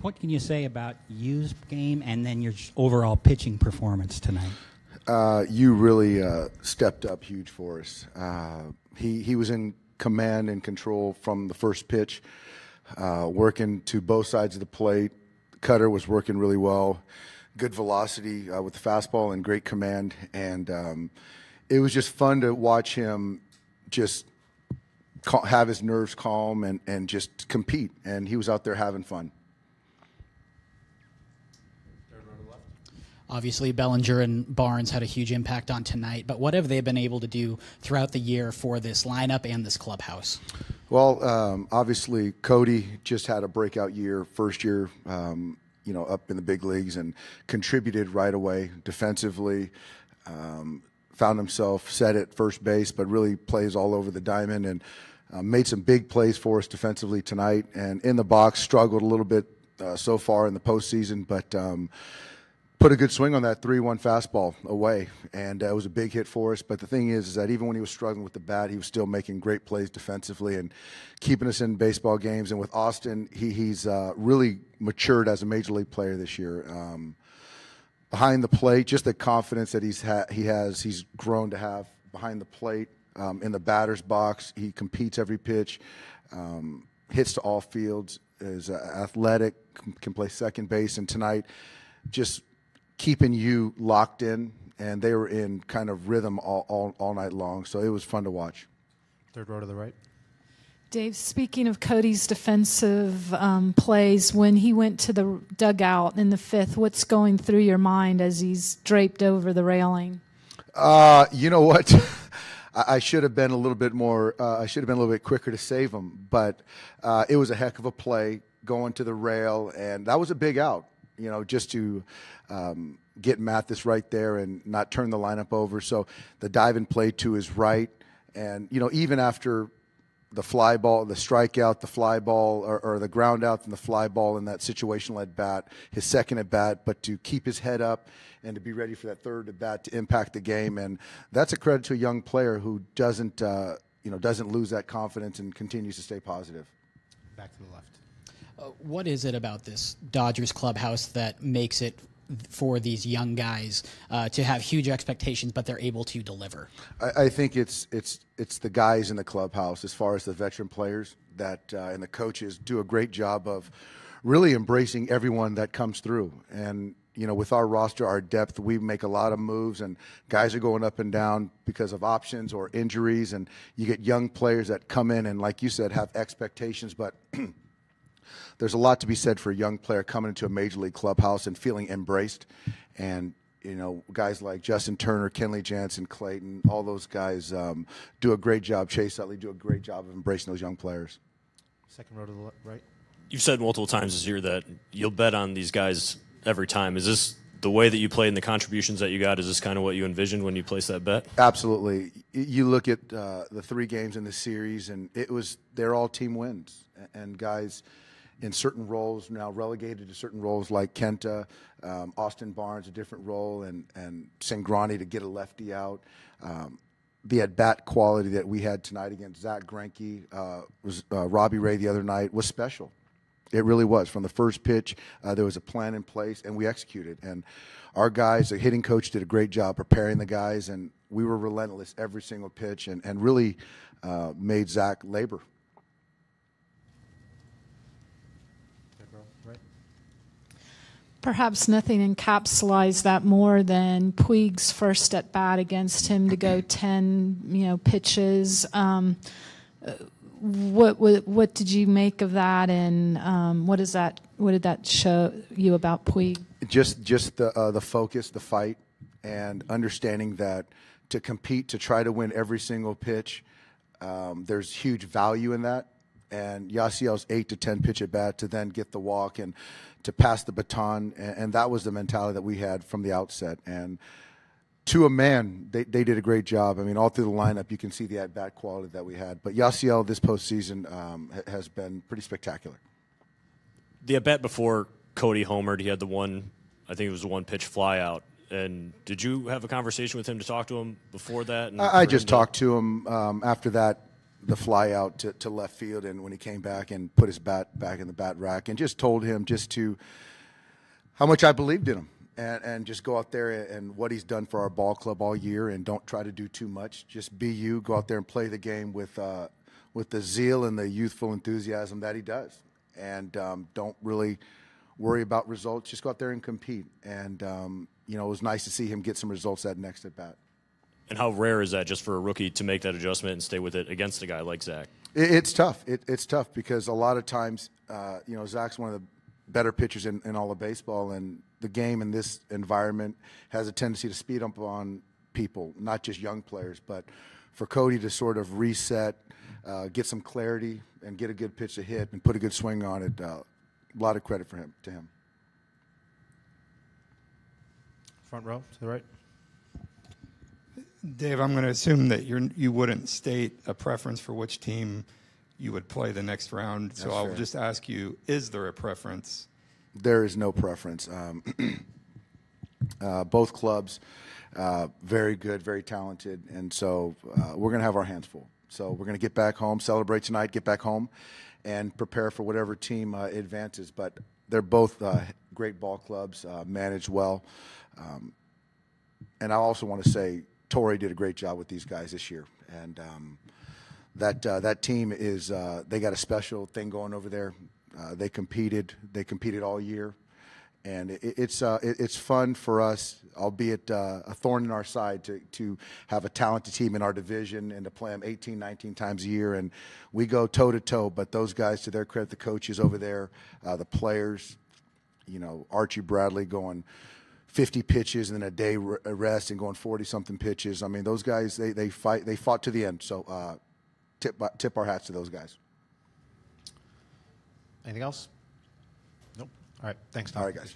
What can you say about Yu's game and then your overall pitching performance tonight? You really stepped up huge for us. He was in command and control from the first pitch, working to both sides of the plate. Cutter was working really well, good velocity with the fastball and great command. And it was just fun to watch him just have his nerves calm and just compete. And he was out there having fun. Obviously, Bellinger and Barnes had a huge impact on tonight, but what have they been able to do throughout the year for this lineup and this clubhouse? Well, obviously, Cody just had a breakout year, first year, up in the big leagues, and contributed right away defensively. Found himself set at first base, but really plays all over the diamond and made some big plays for us defensively tonight. And in the box, struggled a little bit so far in the postseason, but put a good swing on that 3-1 fastball away, and it was a big hit for us. But the thing is that even when he was struggling with the bat, he was still making great plays defensively and keeping us in baseball games. And with Austin, he's really matured as a major league player this year. Behind the plate, just the confidence that he's grown to have behind the plate. In the batter's box, he competes every pitch, hits to all fields, is athletic, can play second base, and tonight just keeping you locked in, and they were in kind of rhythm all night long, so it was fun to watch. Third row to the right. Dave, speaking of Cody's defensive plays, when he went to the dugout in the fifth, what's going through your mind as he's draped over the railing? You know what? I should have been a little bit more. I should have been a little bit quicker to save him, but it was a heck of a play going to the rail, and that was a big out. Just to get Mathis right there and not turn the lineup over. So the dive and play to his right, and even after the fly ball, the strikeout, the fly ball, or the ground out and the fly ball in that situational at bat, his second at bat, but to keep his head up and to be ready for that third at bat to impact the game. And that's a credit to a young player who doesn't lose that confidence and continues to stay positive. Back to the left. What is it about this Dodgers clubhouse that makes it for these young guys to have huge expectations, but they're able to deliver? I think it's the guys in the clubhouse, as far as the veteran players and the coaches do a great job of really embracing everyone that comes through. And with our roster, our depth, we make a lot of moves, and guys are going up and down because of options or injuries, and you get young players that come in and, like you said, have expectations, but there's a lot to be said for a young player coming into a major league clubhouse and feeling embraced. And, guys like Justin Turner, Kenley Jansen, Clayton, all those guys do a great job. Chase Utley do a great job of embracing those young players. Second row to the right. You've said multiple times this year that you'll bet on these guys every time. Is this the way that you played and the contributions that you got? Is this kind of what you envisioned when you placed that bet? Absolutely. You look at the 3 games in the series, and they're all team wins. And guys in certain roles, now relegated to certain roles, like Kenta, Austin Barnes, a different role, and Sangrani to get a lefty out. The at-bat quality that we had tonight against Zach Greinke, Robbie Ray the other night, was special. It really was. From the first pitch, there was a plan in place, and we executed. And our guys, the hitting coach, did a great job preparing the guys, and we were relentless every single pitch and really made Zach labor. Perhaps nothing encapsulates that more than Puig's first at bat against him to go 10, pitches. What did you make of that, and what did that show you about Puig? Just the focus, the fight, and understanding that to compete, to try to win every single pitch, there's huge value in that. And Yasiel's 8 to 10 pitch at bat to then get the walk and to pass the baton, and that was the mentality that we had from the outset. And to a man, they did a great job. I mean, all through the lineup, you can see the at-bat quality that we had. But Yasiel this postseason has been pretty spectacular. The at-bat before Cody homered, he had the one, I think it was the one-pitch flyout. And did you have a conversation with him to talk to him before that? I just talked to him after that the fly out to left field, and when he came back and put his bat back in the bat rack, and just told him how much I believed in him, and just go out there and what he's done for our ball club all year, and don't try to do too much. Just be you. Go out there and play the game with the zeal and the youthful enthusiasm that he does, and don't really worry about results. Just go out there and compete. And it was nice to see him get some results that next at bat. And how rare is that just for a rookie to make that adjustment and stay with it against a guy like Zach? It's tough. It's tough because a lot of times, Zach's one of the better pitchers in all of baseball, and the game in this environment has a tendency to speed up on people, not just young players. But for Cody to sort of reset, get some clarity, and get a good pitch to hit and put a good swing on it, a lot of credit to him. Front row to the right. Dave, I'm going to assume that you wouldn't state a preference for which team you would play the next round. So I'll just ask you, is there a preference? There is no preference. Both clubs, very good, very talented, and so we're going to have our hands full. So we're going to get back home, celebrate tonight, get back home, and prepare for whatever team advances. But they're both great ball clubs, managed well. And I also want to say Torrey did a great job with these guys this year. And that team is they got a special thing going over there. They competed all year. And it's fun for us, albeit a thorn in our side, to have a talented team in our division and to play them 18, 19 times a year. And we go toe-to-toe, but those guys, to their credit, the coaches over there, the players, Archie Bradley going 50 pitches and then a day rest and going 40-something pitches. I mean, those guys, they fought to the end. So tip our hats to those guys. Anything else? Nope. All right. Thanks, Tom. All right, guys.